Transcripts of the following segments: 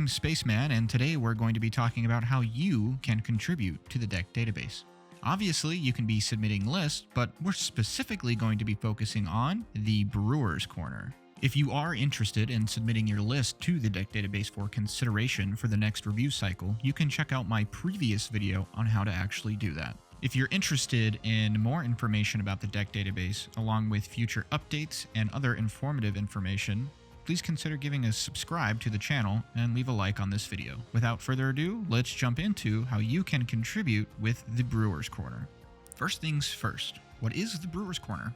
I'm Spaceman, and today we're going to be talking about how you can contribute to the deck database. Obviously, you can be submitting lists, but we're specifically going to be focusing on the Brewers Corner. If you are interested in submitting your list to the deck database for consideration for the next review cycle, you can check out my previous video on how to actually do that. If you're interested in more information about the deck database, along with future updates and other informative information, please consider giving a subscribe to the channel and leave a like on this video. Without further ado, let's jump into how you can contribute with the Brewers Corner. First things first, what is the Brewers Corner?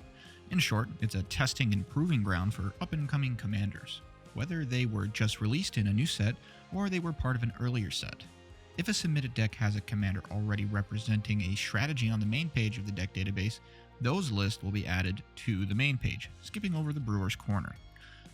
In short, it's a testing and proving ground for up-and-coming commanders, whether they were just released in a new set or they were part of an earlier set. If a submitted deck has a commander already representing a strategy on the main page of the deck database, those lists will be added to the main page, skipping over the Brewers Corner.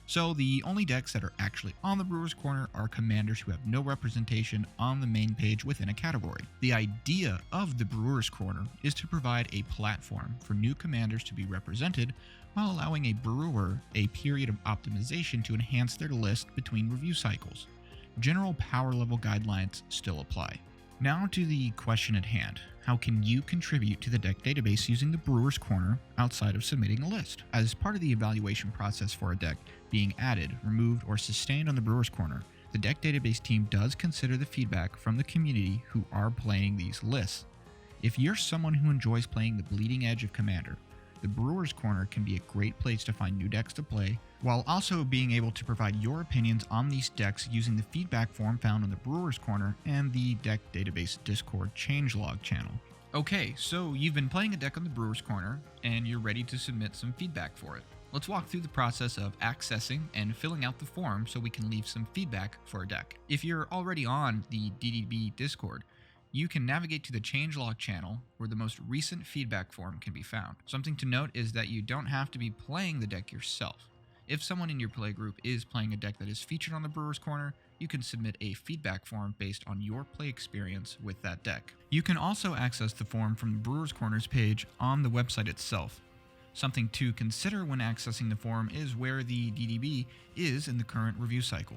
So the only decks that are actually on the Brewers Corner are commanders who have no representation on the main page within a category. The idea of the Brewers Corner is to provide a platform for new commanders to be represented while allowing a brewer a period of optimization to enhance their list between review cycles. General power level guidelines still apply. Now to the question at hand. How can you contribute to the deck database using the Brewers Corner outside of submitting a list? As part of the evaluation process for a deck being added, removed, or sustained on the Brewers Corner, the deck database team does consider the feedback from the community who are playing these lists. If you're someone who enjoys playing the bleeding edge of Commander, the Brewers Corner can be a great place to find new decks to play, while also being able to provide your opinions on these decks using the feedback form found on the Brewers Corner and the Deck Database Discord changelog channel. Okay, so you've been playing a deck on the Brewers Corner, and you're ready to submit some feedback for it. Let's walk through the process of accessing and filling out the form so we can leave some feedback for a deck. If you're already on the DDB Discord, you can navigate to the changelog channel where the most recent feedback form can be found. Something to note is that you don't have to be playing the deck yourself. If someone in your play group is playing a deck that is featured on the Brewers Corner, you can submit a feedback form based on your play experience with that deck. You can also access the form from the Brewers Corner's page on the website itself. Something to consider when accessing the form is where the DDB is in the current review cycle.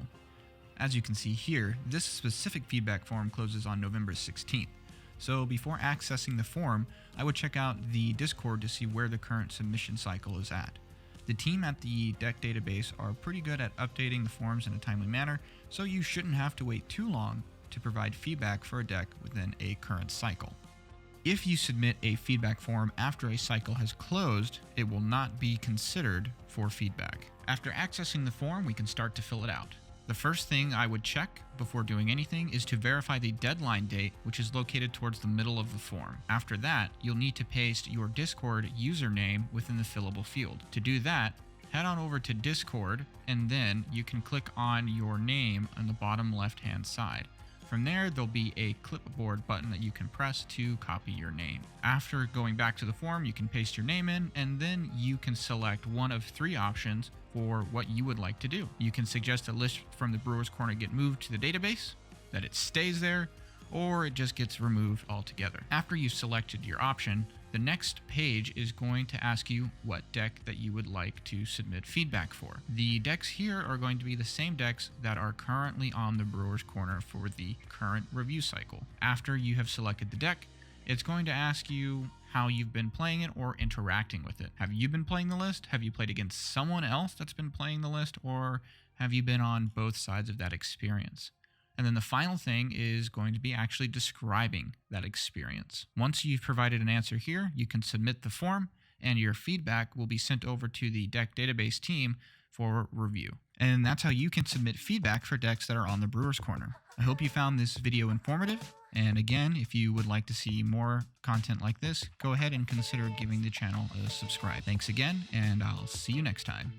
As you can see here, this specific feedback form closes on November 16th. So before accessing the form, I would check out the Discord to see where the current submission cycle is at. The team at the deck database are pretty good at updating the forms in a timely manner, so you shouldn't have to wait too long to provide feedback for a deck within a current cycle. If you submit a feedback form after a cycle has closed, it will not be considered for feedback. After accessing the form, we can start to fill it out. The first thing I would check before doing anything is to verify the deadline date, which is located towards the middle of the form. After that, you'll need to paste your Discord username within the fillable field. To do that, head on over to Discord, and then you can click on your name on the bottom left-hand side. From there, there'll be a clipboard button that you can press to copy your name. After going back to the form, you can paste your name in, and then you can select one of three options for what you would like to do. You can suggest a list from the Brewers Corner get moved to the database, that it stays there, or it just gets removed altogether. After you've selected your option, the next page is going to ask you what deck that you would like to submit feedback for. The decks here are going to be the same decks that are currently on the Brewers Corner for the current review cycle. After you have selected the deck, it's going to ask you how you've been playing it or interacting with it. Have you been playing the list? Have you played against someone else that's been playing the list? Or have you been on both sides of that experience? And then the final thing is going to be actually describing that experience. Once you've provided an answer here, you can submit the form, and your feedback will be sent over to the deck database team for review. And that's how you can submit feedback for decks that are on the Brewers Corner. I hope you found this video informative. And again, if you would like to see more content like this, go ahead and consider giving the channel a subscribe. Thanks again, and I'll see you next time.